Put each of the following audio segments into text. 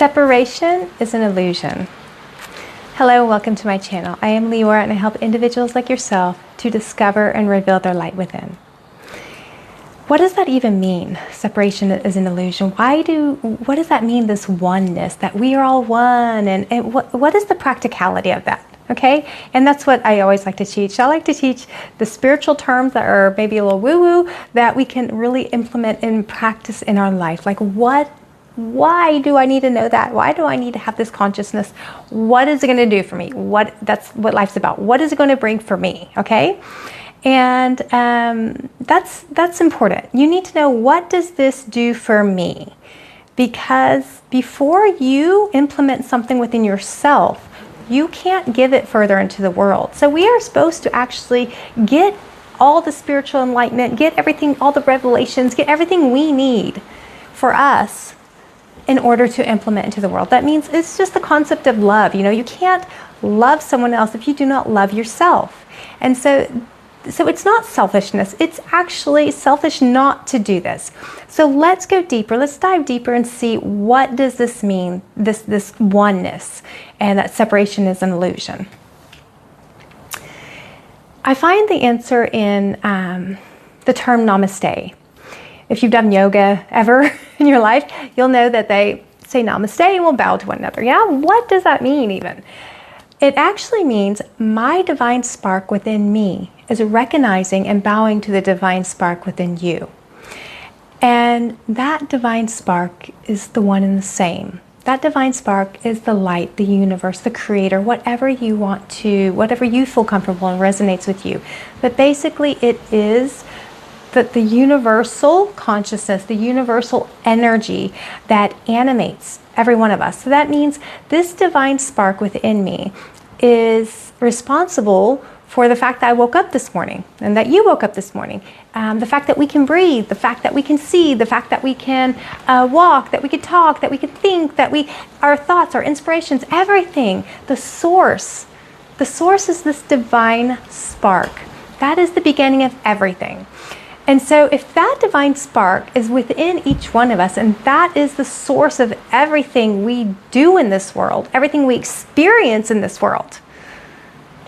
Separation is an illusion. Hello, welcome to my channel. I am Leorah and I help individuals like yourself to discover and reveal their light within. What does that even mean? Separation is an illusion. What does that mean, this oneness, that we are all one? And what is the practicality of that? Okay, and that's what I always like to teach. I like to teach the spiritual terms that are maybe a little woo-woo that we can really implement and practice in our life. Like why do I need to know that? Why do I need to have this consciousness? What is it going to do for me? That's what life's about. What is it going to bring for me? Okay, and that's important. You need to know, what does this do for me? Because before you implement something within yourself, you can't give it further into the world. So we are supposed to actually get all the spiritual enlightenment, get everything, all the revelations, get everything we need for us in order to implement into the world. That means it's just the concept of love. You know, you can't love someone else if you do not love yourself. And so it's not selfishness. It's actually selfish not to do this. So let's go deeper. Let's dive deeper and see, what does this mean, this oneness, and that separation is an illusion. I find the answer in the term namaste. If you've done yoga ever in your life, you'll know that they say namaste and will bow to one another. Yeah, what does that mean even? It actually means my divine spark within me is recognizing and bowing to the divine spark within you. And that divine spark is the one and the same. That divine spark is the light, the universe, the creator, whatever you want to, whatever you feel comfortable and resonates with you. But basically it is that the universal consciousness, the universal energy that animates every one of us. So that means this divine spark within me is responsible for the fact that I woke up this morning and that you woke up this morning. The fact that we can breathe, the fact that we can see, the fact that we can walk, that we can talk, that we can think, our thoughts, our inspirations, everything. The source is this divine spark. That is the beginning of everything. And so if that divine spark is within each one of us, and that is the source of everything we do in this world, everything we experience in this world.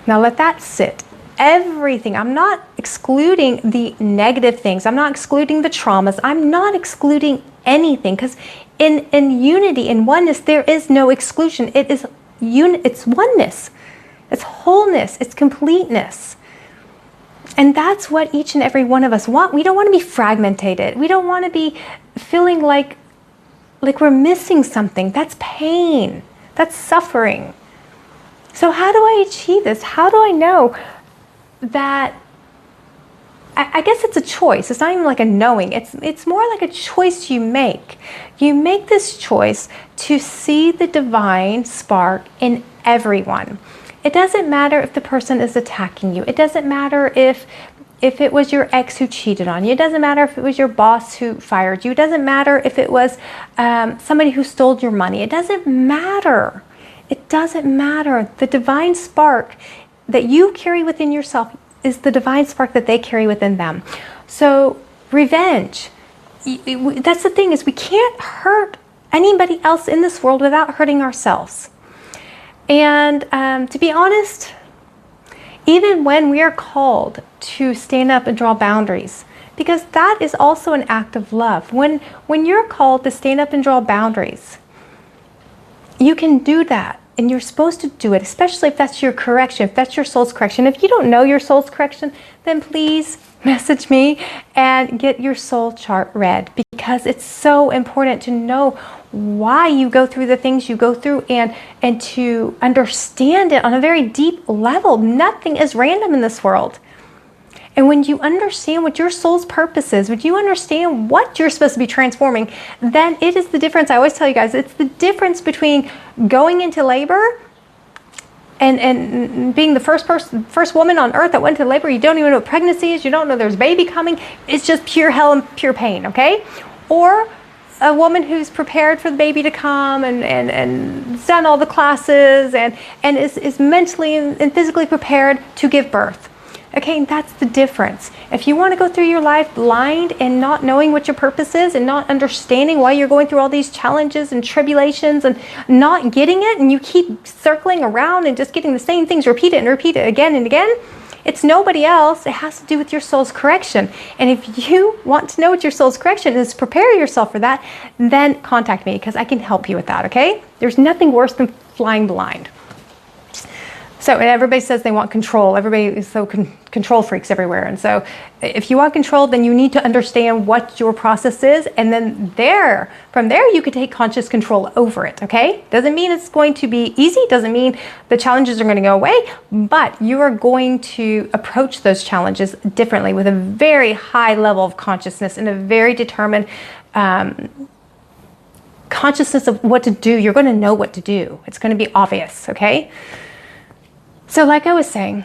Now let that sit. Everything. I'm not excluding the negative things. I'm not excluding the traumas. I'm not excluding anything, because in unity, in oneness, there is no exclusion. It's oneness. It's wholeness. It's completeness. And that's what each and every one of us want. We don't want to be fragmented. We don't want to be feeling like we're missing something. That's pain. That's suffering. So how do I achieve this? How do I know that? I guess it's a choice. It's not even like a knowing. It's more like a choice you make. You make this choice to see the divine spark in everyone. It doesn't matter if the person is attacking you. It doesn't matter if it was your ex who cheated on you. It doesn't matter if it was your boss who fired you. It doesn't matter if it was somebody who stole your money. It doesn't matter. It doesn't matter. The divine spark that you carry within yourself is the divine spark that they carry within them. So revenge, that's the thing, is we can't hurt anybody else in this world without hurting ourselves. And to be honest, even when we are called to stand up and draw boundaries, because that is also an act of love. When you're called to stand up and draw boundaries, you can do that. And you're supposed to do it, especially if that's your correction, if that's your soul's correction. If you don't know your soul's correction, then please message me and get your soul chart read, because it's so important to know why you go through the things you go through and to understand it on a very deep level. Nothing is random in this world. And when you understand what your soul's purpose is, when you understand what you're supposed to be transforming, then it is the difference. I always tell you guys, it's the difference between going into labor and being the first woman on earth that went into labor. You don't even know what pregnancy is. You don't know there's a baby coming. It's just pure hell and pure pain, okay? Or a woman who's prepared for the baby to come and done all the classes and is mentally and physically prepared to give birth. Okay, and that's the difference. If you want to go through your life blind and not knowing what your purpose is and not understanding why you're going through all these challenges and tribulations and not getting it, and you keep circling around and just getting the same things repeated and repeated again and again, it's nobody else. It has to do with your soul's correction. And if you want to know what your soul's correction is, prepare yourself for that, then contact me because I can help you with that, okay? There's nothing worse than flying blind. So everybody says they want control. Everybody is so control freaks everywhere. And so if you want control, then you need to understand what your process is. And then from there, you can take conscious control over it, okay? Doesn't mean it's going to be easy. Doesn't mean the challenges are going to go away. But you are going to approach those challenges differently with a very high level of consciousness and a very determined consciousness of what to do. You're going to know what to do. It's going to be obvious, okay? So like I was saying,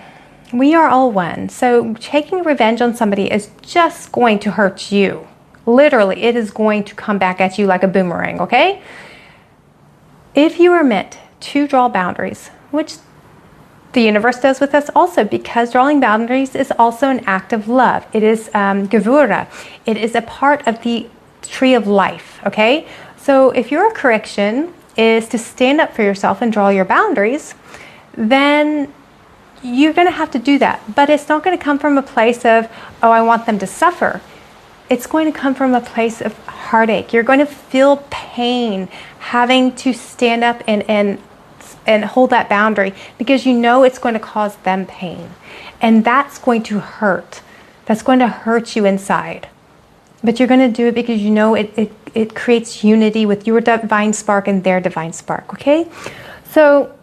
we are all one. So taking revenge on somebody is just going to hurt you. Literally, it is going to come back at you like a boomerang, okay? If you are meant to draw boundaries, which the universe does with us also, because drawing boundaries is also an act of love. It is Leorah. It is a part of the tree of life, okay? So if your correction is to stand up for yourself and draw your boundaries, then you're going to have to do that. But it's not going to come from a place of, oh, I want them to suffer. It's going to come from a place of heartache. You're going to feel pain having to stand up and hold that boundary because you know it's going to cause them pain. And that's going to hurt. That's going to hurt you inside. But you're going to do it because you know it creates unity with your divine spark and their divine spark, okay? So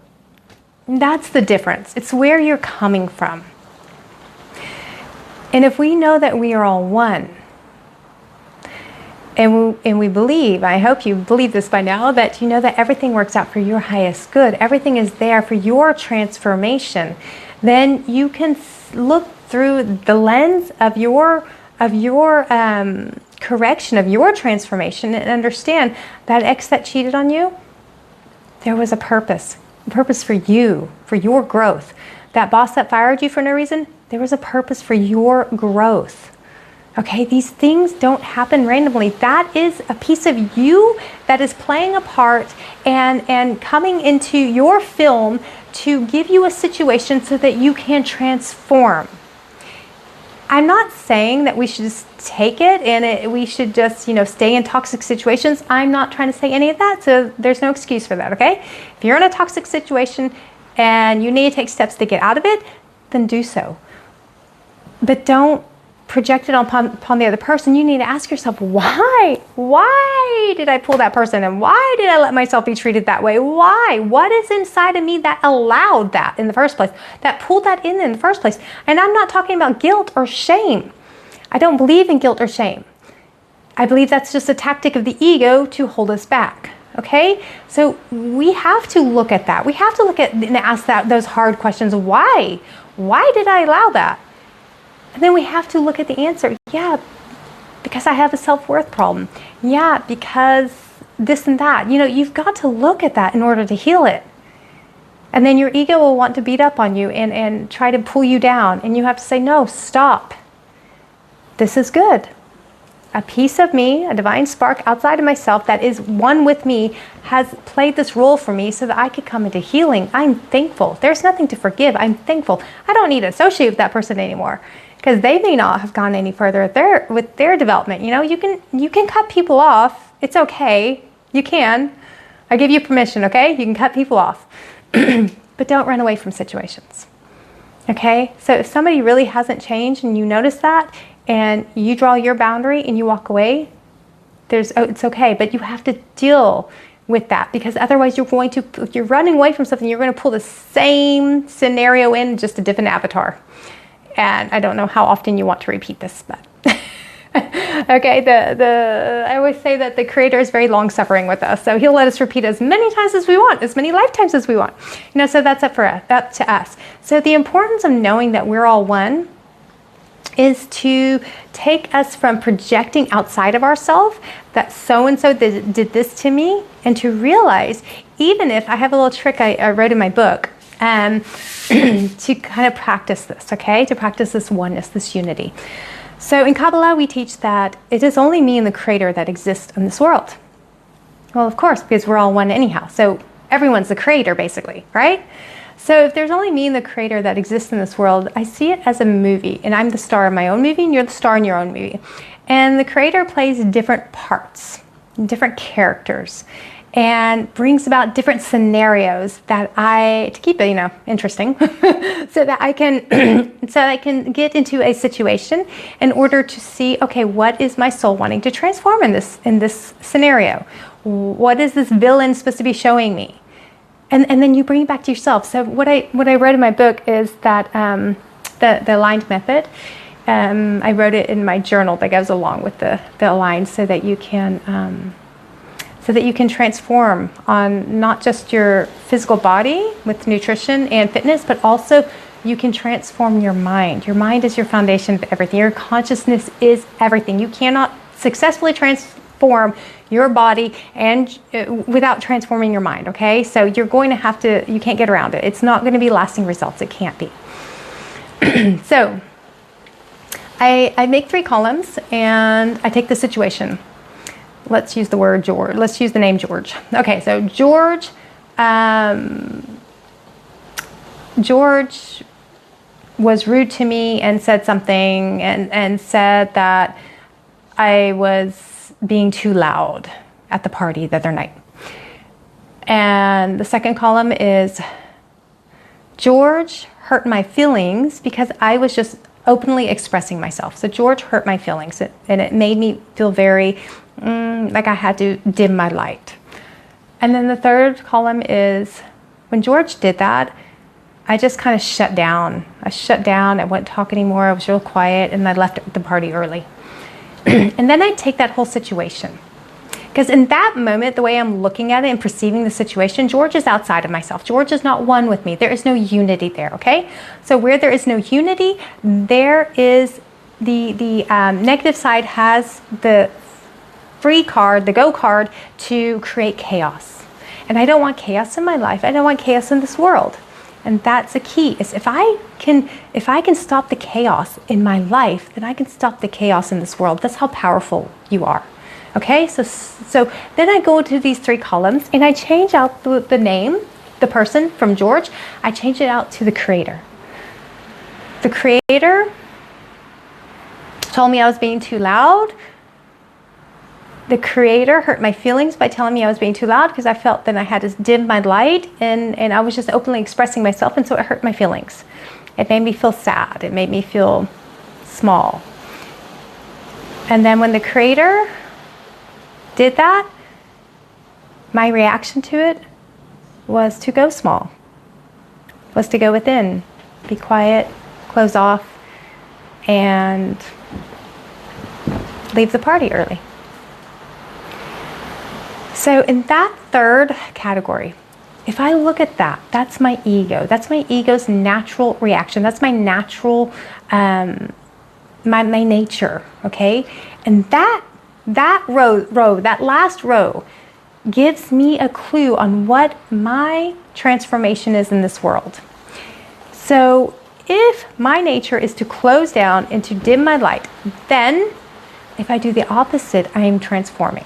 that's the difference. It's where you're coming from. And if we know that we are all one, and we believe, I hope you believe this by now, that you know that everything works out for your highest good, everything is there for your transformation, then you can look through the lens of your correction, of your transformation, and understand that ex that cheated on you, there was a purpose for you, for your growth. That boss that fired you for no reason, there was a purpose for your growth. Okay, these things don't happen randomly. That is a piece of you that is playing a part and coming into your film to give you a situation so that you can transform. I'm not saying that we should just take it and we should just, stay in toxic situations. I'm not trying to say any of that, so there's no excuse for that, okay? If you're in a toxic situation and you need to take steps to get out of it, then do so. But don't project it upon the other person. You need to ask yourself, why? Why did I pull that person? And why did I let myself be treated that way? Why? What is inside of me that allowed that in the first place? That pulled that in the first place? And I'm not talking about guilt or shame. I don't believe in guilt or shame. I believe that's just a tactic of the ego to hold us back. Okay? So we have to look at that. We have to look at and ask those hard questions. Why? Why did I allow that? And then we have to look at the answer. Yeah, because I have a self-worth problem. Yeah, because this and that. You've got to look at that in order to heal it. And then your ego will want to beat up on you and try to pull you down. And you have to say, no, stop. This is good. A piece of me, a divine spark outside of myself that is one with me, has played this role for me so that I could come into healing. I'm thankful. There's nothing to forgive. I'm thankful. I don't need to associate with that person anymore, because they may not have gone any further with their development. You can cut people off. It's okay. You can. I give you permission, okay? You can cut people off. But don't run away from situations. Okay? So if somebody really hasn't changed and you notice that and you draw your boundary and you walk away, it's okay. But you have to deal with that, because otherwise if you're running away from something, you're going to pull the same scenario in, just a different avatar. And I don't know how often you want to repeat this, but okay. I always say that the Creator is very long-suffering with us, so He'll let us repeat as many times as we want, as many lifetimes as we want. So that's up to us. So the importance of knowing that we're all one is to take us from projecting outside of ourselves that so-and-so did this to me, and to realize, even if I have a little trick I wrote in my book. to kind of practice this, okay? To practice this oneness, this unity. So in Kabbalah, we teach that it is only me and the Creator that exists in this world. Well, of course, because we're all one anyhow. So everyone's the Creator, basically, right? So if there's only me and the Creator that exists in this world, I see it as a movie, and I'm the star of my own movie, and you're the star in your own movie. And the Creator plays different parts, different characters, and brings about different scenarios that to keep it, interesting, so that I can get into a situation in order to see, okay, what is my soul wanting to transform in this scenario? What is this villain supposed to be showing me? And then you bring it back to yourself. So what I wrote in my book is that the aligned method. I wrote it in my journal that goes along with the aligned, so that you can transform on not just your physical body with nutrition and fitness, but also you can transform your mind. Your mind is your foundation of everything. Your consciousness is everything. You cannot successfully transform your body and without transforming your mind, okay? So you're going to have to, you can't get around it. It's not going to be lasting results. It can't be. So I make 3 columns, and I take the situation. Let's use the word George. Let's use the name George. Okay, so George was rude to me and said something and said that I was being too loud at the party the other night. And the second column is George hurt my feelings because I was just openly expressing myself. So George hurt my feelings, and it made me feel very like I had to dim my light. And then the third column is when George did that, I just kind of shut down. I shut down. I wouldn't talk anymore. I was real quiet, and I left the party early. And then I take that whole situation. Because in that moment, the way I'm looking at it and perceiving the situation, George is outside of myself. George is not one with me. There is no unity there, okay? So where there is no unity, there is the negative side has the free card, the go card, to create chaos. And I don't want chaos in my life. I don't want chaos in this world. And that's the key, is if I can stop the chaos in my life, then I can stop the chaos in this world. That's how powerful you are. Okay, so then I go to these 3 columns, and I change out the name, the person from George. I change it out to the Creator. The Creator told me I was being too loud. The Creator hurt my feelings by telling me I was being too loud, because I felt that I had to dim my light, and I was just openly expressing myself, and so it hurt my feelings. It made me feel sad. It made me feel small. And then when the Creator did that, my reaction to it was to go small, was to go within, be quiet, close off, and leave the party early. So in that third category, if I look at that, that's my ego. That's my ego's natural reaction. That's my natural, my nature, okay? And that last row gives me a clue on what my transformation is in this world. So if my nature is to close down and to dim my light, then if I do the opposite, I am transforming.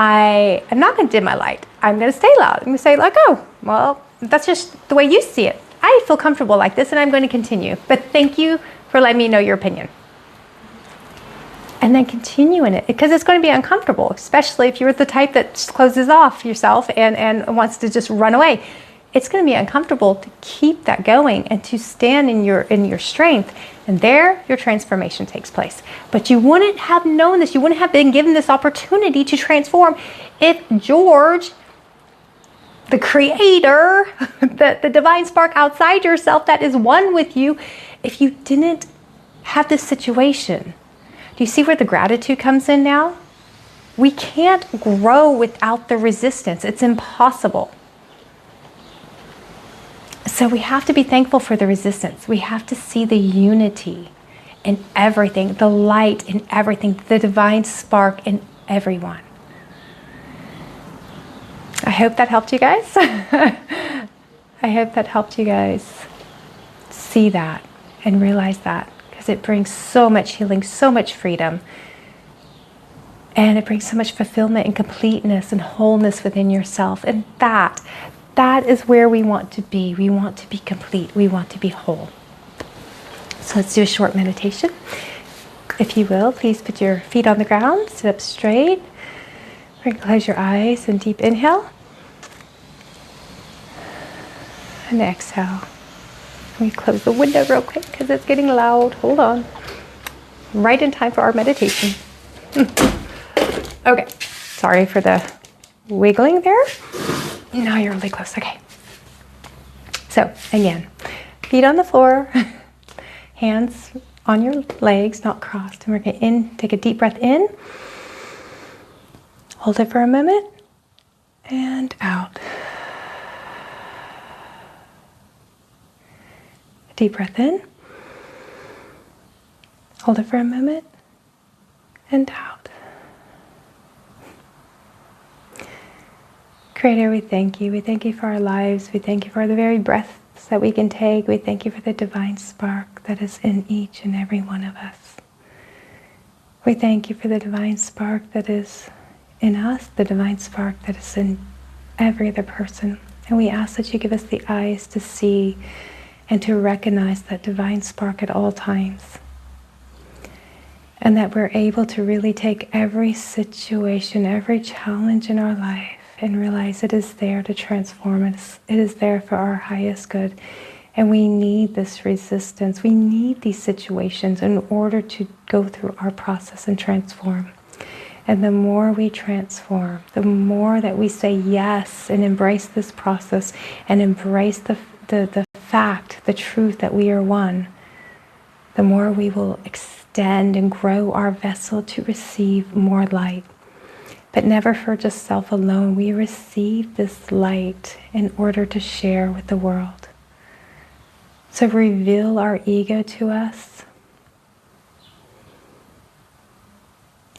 I am not going to dim my light. I'm going to stay loud. I'm going to say, like, oh, well, that's just the way you see it. I feel comfortable like this, and I'm going to continue. But thank you for letting me know your opinion. And then continue in it, because it's going to be uncomfortable, especially if you're the type that just closes off yourself and wants to just run away. It's going to be uncomfortable to keep that going and to stand in your strength. And there, your transformation takes place. But you wouldn't have known this. You wouldn't have been given this opportunity to transform if George, the Creator, the divine spark outside yourself that is one with you, if you didn't have this situation. Do you see where the gratitude comes in now? We can't grow without the resistance. It's impossible. So we have to be thankful for the resistance. We have to see the unity in everything, the light in everything, the divine spark in everyone. I hope that helped you guys. I hope that helped you guys see that and realize that, because it brings so much healing, so much freedom, and it brings so much fulfillment and completeness and wholeness within yourself. And that is where we want to be. We want to be complete. We want to be whole. So let's do a short meditation. If you will, please put your feet on the ground, sit up straight. We're going to close your eyes and deep inhale. And exhale. Let me close the window real quick because it's getting loud. Hold on. Right in time for our meditation. Okay. Sorry for the wiggling there. Now you're really close. Okay. So again, feet on the floor, hands on your legs, not crossed. And we're going to take a deep breath in. Hold it for a moment. And out. Deep breath in. Hold it for a moment. And out. Creator, we thank you. We thank you for our lives. We thank you for the very breaths that we can take. We thank you for the divine spark that is in each and every one of us. We thank you for the divine spark that is in us, the divine spark that is in every other person. And we ask that you give us the eyes to see and to recognize that divine spark at all times. And that we're able to really take every situation, every challenge in our life and realize it is there to transform us. It is there for our highest good. And we need this resistance. We need these situations in order to go through our process and transform. And the more we transform, the more that we say yes and embrace this process and embrace the fact, the truth that we are one, the more we will extend and grow our vessel to receive more light. But never for just self alone. We receive this light in order to share with the world. So reveal our ego to us.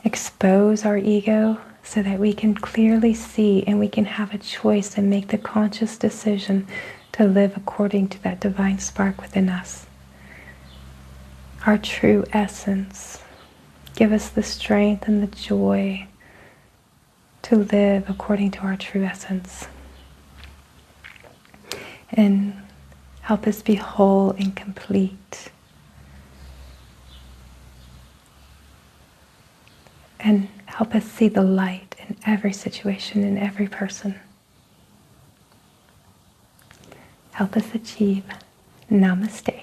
Expose our ego so that we can clearly see and we can have a choice and make the conscious decision to live according to that divine spark within us. Our true essence. Give us the strength and the joy to live according to our true essence. And help us be whole and complete. And help us see the light in every situation, in every person. Help us achieve. Namaste.